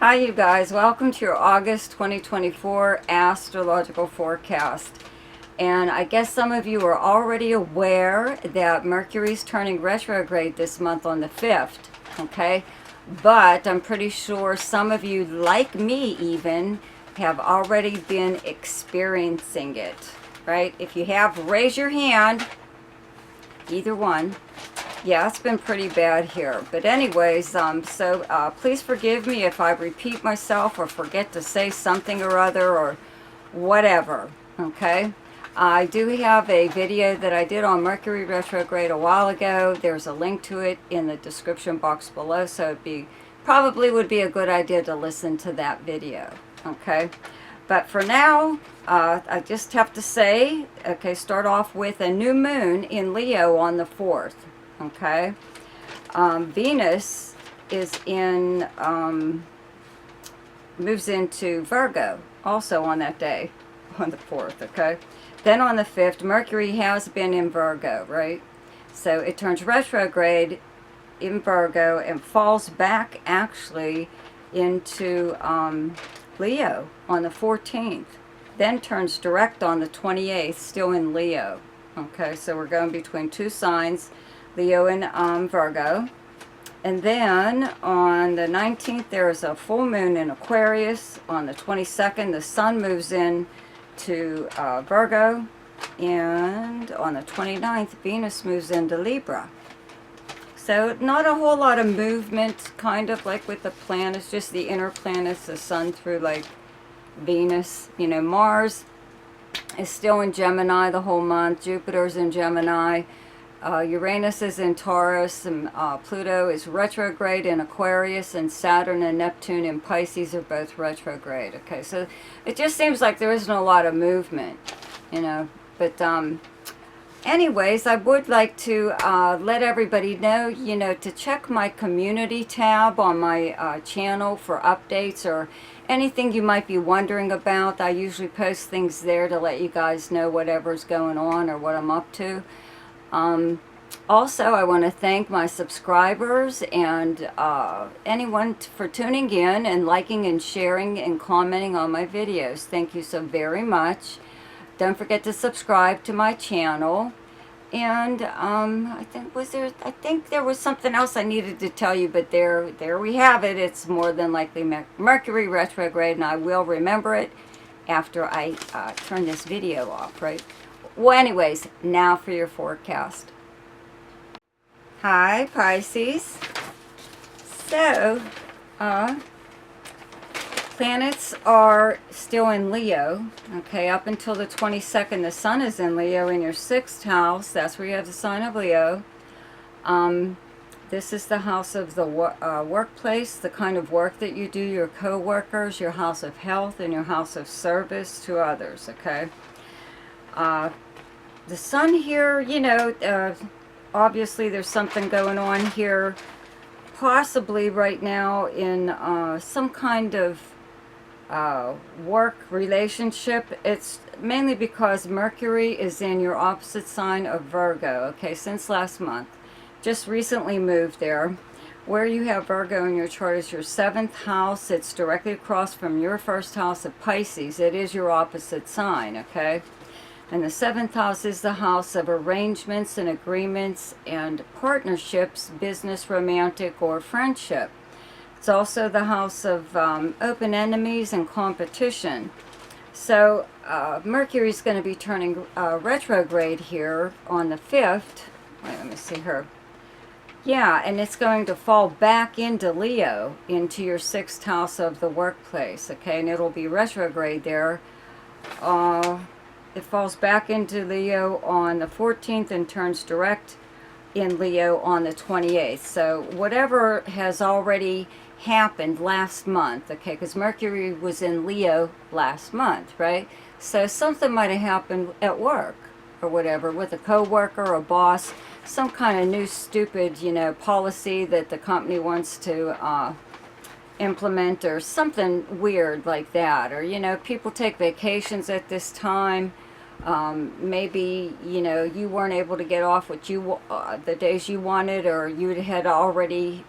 Hi you guys, welcome to your August 2024 astrological forecast. And I guess some of you are already aware that Mercury's turning retrograde this month on the 5th, okay? But I'm pretty sure some of you, like me even, have already been experiencing it, right? If you have, raise your hand, either one. Yeah, it's been pretty bad here. But anyways, please forgive me if I repeat myself or forget to say something or other or whatever, okay? I do have a video that I did on Mercury retrograde a while ago. There's a link to it in the description box below, so probably would be a good idea to listen to that video, okay? But for now, I just have to say, okay, start off with a new moon in Leo on the 4th. Okay, Venus is moves into Virgo also on that day, on the 4th, okay? Then on the 5th, Mercury has been in Virgo, right? So it turns retrograde in Virgo and falls back actually into Leo on the 14th. Then turns direct on the 28th, still in Leo. Okay, so we're going between two signs, Leo and Virgo. And then on the 19th, there is a full moon in Aquarius. On the 22nd, the sun moves in to Virgo. And on the 29th, Venus moves into Libra. So not a whole lot of movement, kind of like with the planets, just the inner planets, the sun through like Venus. You know, Mars is still in Gemini the whole month. Jupiter's in Gemini. Uranus is in Taurus, and Pluto is retrograde in Aquarius, and Saturn and Neptune in Pisces are both retrograde. Okay, so it just seems like there isn't a lot of movement, you know. But anyways, I would like to let everybody know, you know, to check my community tab on my channel for updates or anything you might be wondering about. I usually post things there to let you guys know whatever's going on or what I'm up to. Also, I want to thank my subscribers and anyone for tuning in and liking and sharing and commenting on my videos. Thank you so very much. Don't forget to subscribe to my channel. And I think there was something else I needed to tell you, but there we have it. It's more than likely Mercury retrograde, and I will remember it after I turn this video off, right? Well, anyways, now for your forecast. Hi, Pisces. So, planets are still in Leo, okay, up until the 22nd. The sun is in Leo in your 6th house. That's where you have the sign of Leo. This is the house of the workplace, the kind of work that you do, your co-workers, your house of health, and your house of service to others, okay? The sun here, you know, obviously there's something going on here, possibly right now in some kind of work relationship. It's mainly because Mercury is in your opposite sign of Virgo, okay, since last month. Just recently moved there. Where you have Virgo in your chart is your 7th house. It's directly across from your 1st house of Pisces. It is your opposite sign, okay? And the 7th house is the house of arrangements and agreements and partnerships, business, romantic, or friendship. It's also the house of open enemies and competition. So Mercury's going to be turning retrograde here on the 5th. Wait, let me see her. Yeah, and it's going to fall back into Leo, into your 6th house of the workplace, okay? And it'll be retrograde there. It falls back into Leo on the 14th and turns direct in Leo on the 28th. So whatever has already happened last month, okay, because Mercury was in Leo last month, right? So something might have happened at work or whatever with a co-worker or boss, some kind of new stupid, you know, policy that the company wants to implement or something weird like that. Or, you know, people take vacations at this time. Maybe, you know, you weren't able to get off what the days you wanted, or you had already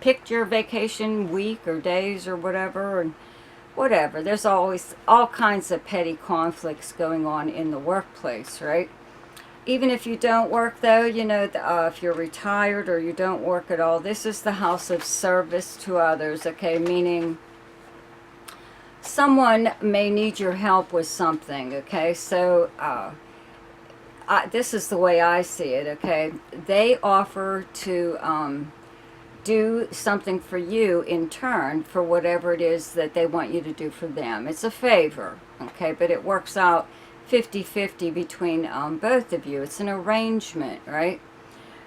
picked your vacation week or days or whatever, and whatever. There's always all kinds of petty conflicts going on in the workplace, right? Even if you don't work, though, you know, if you're retired or you don't work at all, this is the house of service to others, okay? Meaning someone may need your help with something, okay? So this is the way I see it, okay? They offer to do something for you in turn for whatever it is that they want you to do for them. It's a favor, okay? But it works out 50-50 between both of you. It's an arrangement, right?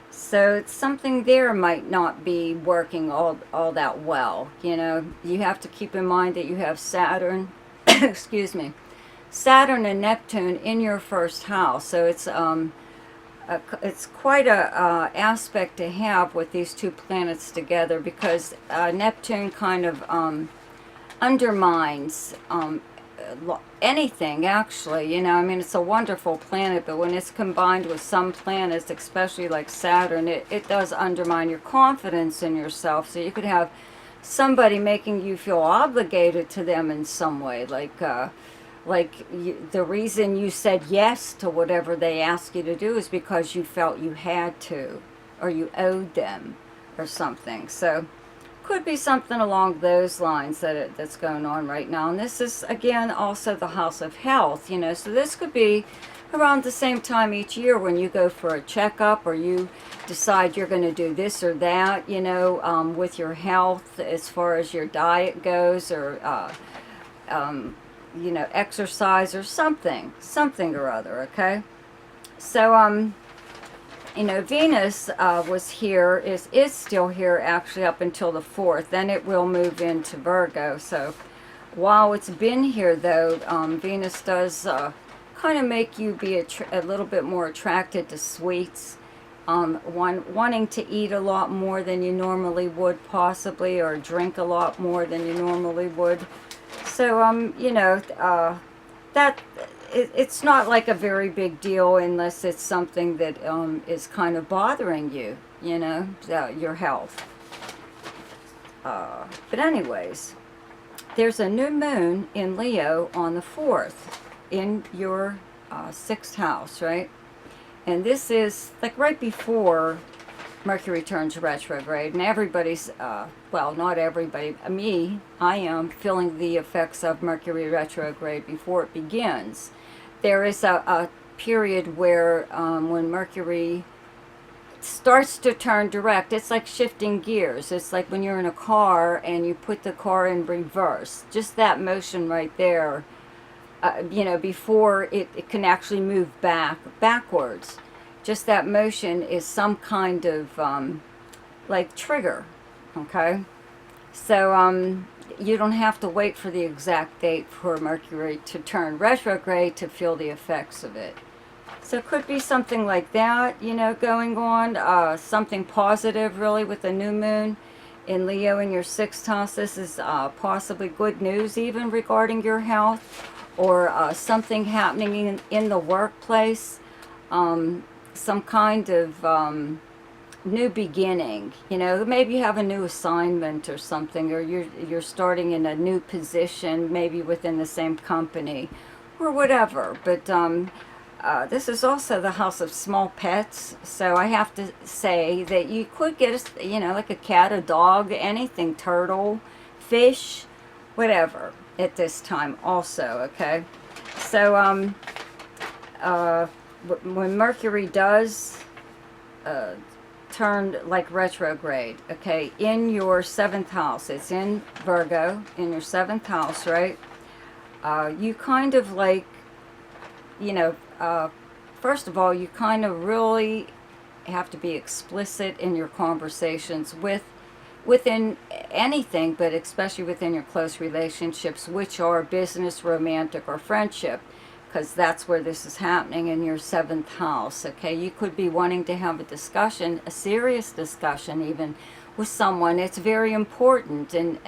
So it's something there might not be working all that well, you know. You have to keep in mind that you have Saturn, excuse me, Saturn and Neptune in your first house. So it's quite a aspect to have with these two planets together, because Neptune kind of undermines anything, actually, you know. I mean, it's a wonderful planet, but when it's combined with some planets, especially like Saturn, it does undermine your confidence in yourself. So you could have somebody making you feel obligated to them in some way, the reason you said yes to whatever they asked you to do is because you felt you had to, or you owed them, or something. So could be something along those lines that's going on right now. And this is, again, also the house of health, you know. So this could be around the same time each year when you go for a checkup, or you decide you're going to do this or that, you know, with your health as far as your diet goes, or you know, exercise or something or other, okay? So you know, Venus was here, is still here actually up until the 4th. Then it will move into Virgo. So while it's been here, though, Venus does kind of make you be a little bit more attracted to sweets, wanting to eat a lot more than you normally would, possibly, or drink a lot more than you normally would. So you know, that it's not like a very big deal unless it's something that is kind of bothering you, you know, your health. But anyways, there's a new moon in Leo on the 4th in your 6th house, right? And this is like right before Mercury turns retrograde, and everybody's, well, not everybody, I am feeling the effects of Mercury retrograde before it begins. There is a period where when Mercury starts to turn direct, it's like shifting gears. It's like when you're in a car and you put the car in reverse. Just that motion right there, you know, before it can actually move backwards. Just that motion is some kind of like trigger, okay? So you don't have to wait for the exact date for Mercury to turn retrograde to feel the effects of it. So it could be something like that, you know, going on. Something positive, really, with the new moon in Leo in your 6th house. This is possibly good news even regarding your health, or something happening in the workplace. Some kind of new beginning, you know. Maybe you have a new assignment or something, or you're starting in a new position, maybe within the same company, or whatever. But this is also the house of small pets, so I have to say that you could get you know, like a cat, a dog, anything, turtle, fish, whatever, at this time also, okay? So when Mercury does turn like retrograde, okay, in your 7th house, it's in Virgo, in your 7th house, right? You kind of like, you know, first of all, you kind of really have to be explicit in your conversations within anything, but especially within your close relationships, which are business, romantic, or friendship, because that's where this is happening in your 7th house, okay? You could be wanting to have a discussion, a serious discussion even, with someone. It's very important, and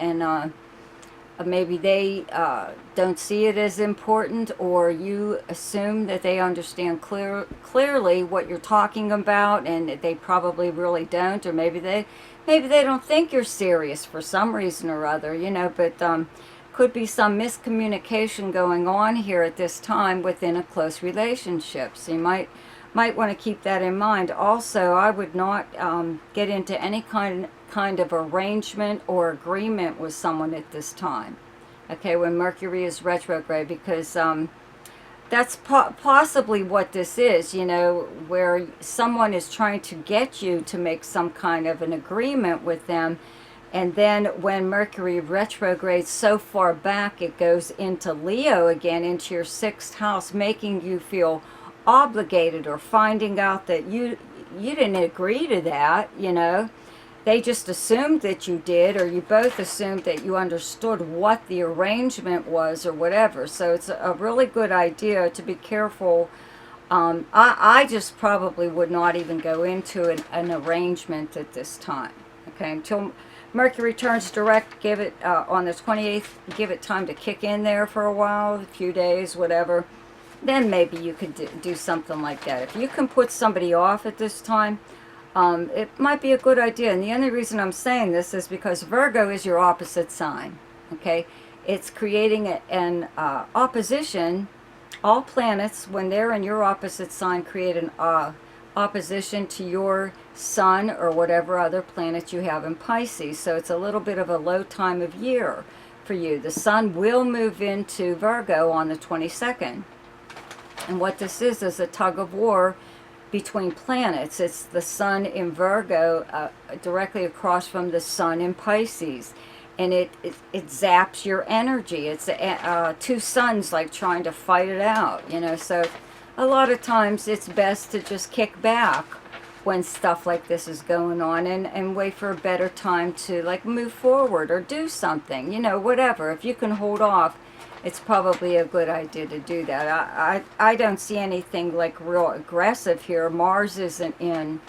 maybe they don't see it as important, or you assume that they understand clearly what you're talking about, and they probably really don't, or maybe they don't think you're serious for some reason or other, you know. But could be some miscommunication going on here at this time within a close relationship. So you might want to keep that in mind. Also, I would not get into any kind of arrangement or agreement with someone at this time, okay, when Mercury is retrograde, because that's possibly what this is, you know, where someone is trying to get you to make some kind of an agreement with them. And then when Mercury retrogrades so far back, it goes into Leo again, into your 6th house, making you feel obligated, or finding out that you didn't agree to that, you know. They just assumed that you did, or you both assumed that you understood what the arrangement was, or whatever. So it's a really good idea to be careful. I just probably would not even go into an arrangement at this time, okay, until Mercury turns direct. Give it on the 28th, give it time to kick in there for a while, a few days, whatever. Then maybe you could do something like that. If you can put somebody off at this time, it might be a good idea. And the only reason I'm saying this is because Virgo is your opposite sign, okay? It's creating an opposition. All planets, when they're in your opposite sign, create an opposition to your sun or whatever other planet you have in Pisces. So it's a little bit of a low time of year for you. The sun will move into Virgo on the 22nd. And what this is a tug of war between planets. It's the sun in Virgo directly across from the sun in Pisces. And it zaps your energy. It's two suns like trying to fight it out, you know. So a lot of times it's best to just kick back when stuff like this is going on, and wait for a better time to like move forward or do something, you know, whatever. If you can hold off, it's probably a good idea to do that. I don't see anything like real aggressive here. Mars isn't in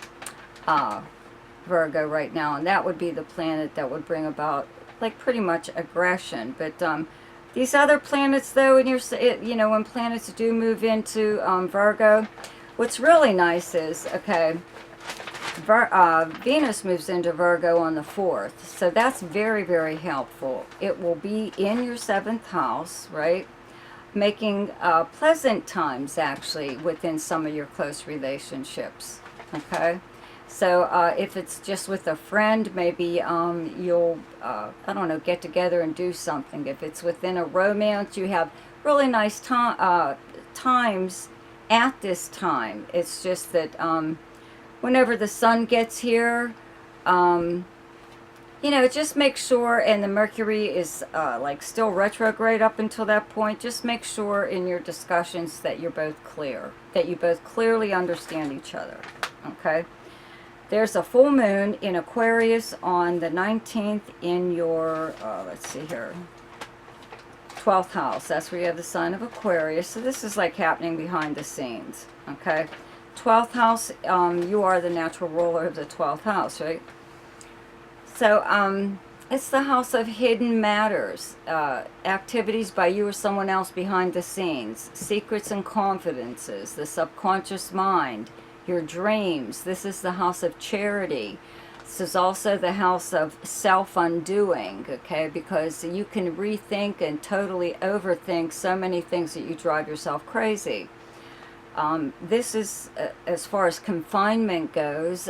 Virgo right now, and that would be the planet that would bring about like pretty much aggression. But these other planets, though, and you know, when planets do move into Virgo, what's really nice is, okay, Venus moves into Virgo on the 4th, so that's very, very helpful. It will be in your 7th house, right, making pleasant times actually within some of your close relationships, okay. So if it's just with a friend, maybe you'll, I don't know, get together and do something. If it's within a romance, you have really nice times at this time. It's just that whenever the sun gets here, you know, just make sure, and the Mercury is like still retrograde up until that point, just make sure in your discussions that you're both clear, that you both clearly understand each other, okay? There's a full moon in Aquarius on the 19th in your, let's see here, 12th house. That's where you have the sign of Aquarius. So this is like happening behind the scenes, okay? 12th house, you are the natural ruler of the 12th house, right? So it's the house of hidden matters, activities by you or someone else behind the scenes, secrets and confidences, the subconscious mind, your dreams. This is the house of charity. This is also the house of self-undoing, okay, because you can rethink and totally overthink so many things that you drive yourself crazy. This is, as far as confinement goes,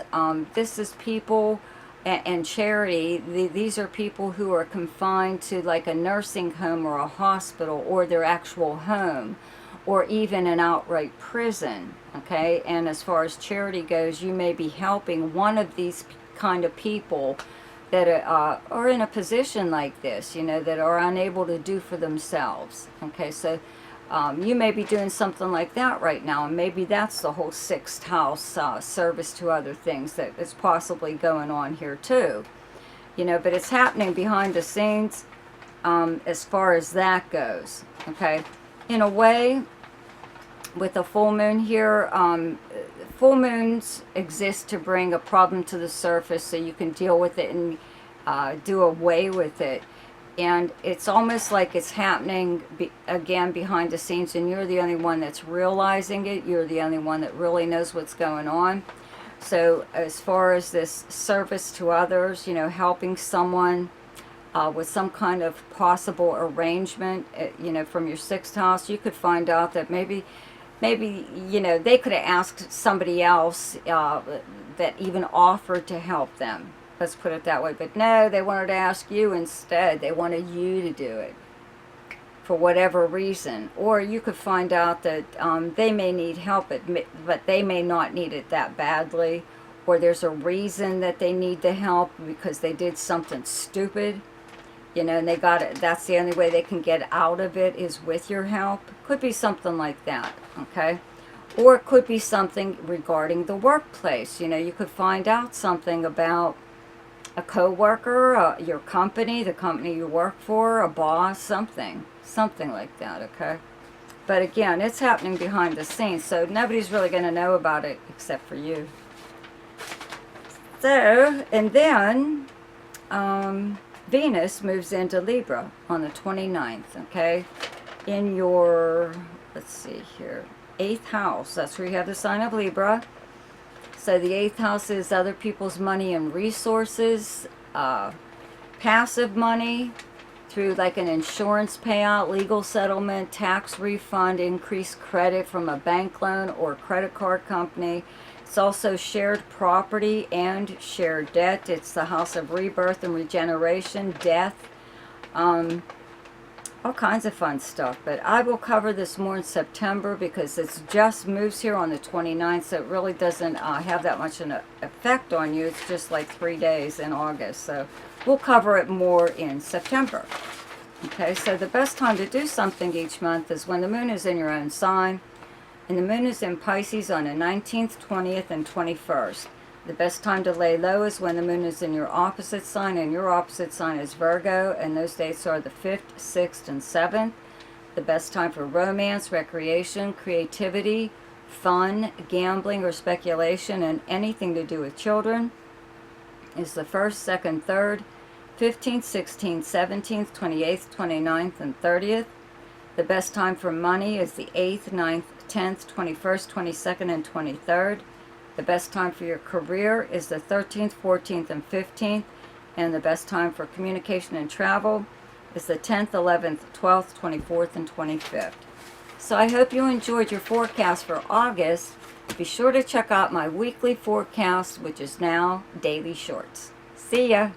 this is people and charity. These are people who are confined to like a nursing home or a hospital or their actual home, or even an outright prison, okay? And as far as charity goes, you may be helping one of these kind of people that are in a position like this, you know, that are unable to do for themselves, okay? So you may be doing something like that right now, and maybe that's the whole 6th house service to other things that is possibly going on here too, you know, but it's happening behind the scenes as far as that goes, okay? In a way, with a full moon here, full moons exist to bring a problem to the surface so you can deal with it and do away with it. And it's almost like it's happening again behind the scenes, and you're the only one that's realizing it. You're the only one that really knows what's going on. So as far as this service to others, you know, helping someone with some kind of possible arrangement, you know, from your sixth house, you could find out that maybe, you know, they could have asked somebody else that even offered to help them. Let's put it that way. But no, they wanted to ask you instead. They wanted you to do it for whatever reason. Or you could find out that they may need help, but they may not need it that badly. Or there's a reason that they need the help because they did something stupid. You know, and they got it. That's the only way they can get out of it is with your help. Could be something like that, okay? Or it could be something regarding the workplace. You know, you could find out something about a co-worker, your company, the company you work for, a boss, something like that, okay? But again, it's happening behind the scenes, so nobody's really going to know about it except for you. So, and then Venus moves into Libra on the 29th, okay? In your, let's see here, 8th house. That's where you have the sign of Libra. So the 8th house is other people's money and resources, passive money through like an insurance payout, legal settlement, tax refund, increased credit from a bank loan or credit card company. It's also shared property and shared debt. It's the house of rebirth and regeneration, death, all kinds of fun stuff. But I will cover this more in September because it just moves here on the 29th, so it really doesn't have that much an effect on you. It's just like 3 days in August. So we'll cover it more in September. Okay, so the best time to do something each month is when the moon is in your own sign. And the moon is in Pisces on the 19th, 20th, and 21st. The best time to lay low is when the moon is in your opposite sign, and your opposite sign is Virgo, and those dates are the 5th, 6th, and 7th. The best time for romance, recreation, creativity, fun, gambling, or speculation, and anything to do with children is the 1st, 2nd, 3rd, 15th, 16th, 17th, 28th, 29th, and 30th. The best time for money is the 8th, 9th, 10th, 21st, 22nd, and 23rd. The best time for your career is the 13th, 14th, and 15th. And the best time for communication and travel is the 10th, 11th, 12th, 24th, and 25th. So I hope you enjoyed your forecast for August. Be sure to check out my weekly forecast, which is now daily shorts. See ya!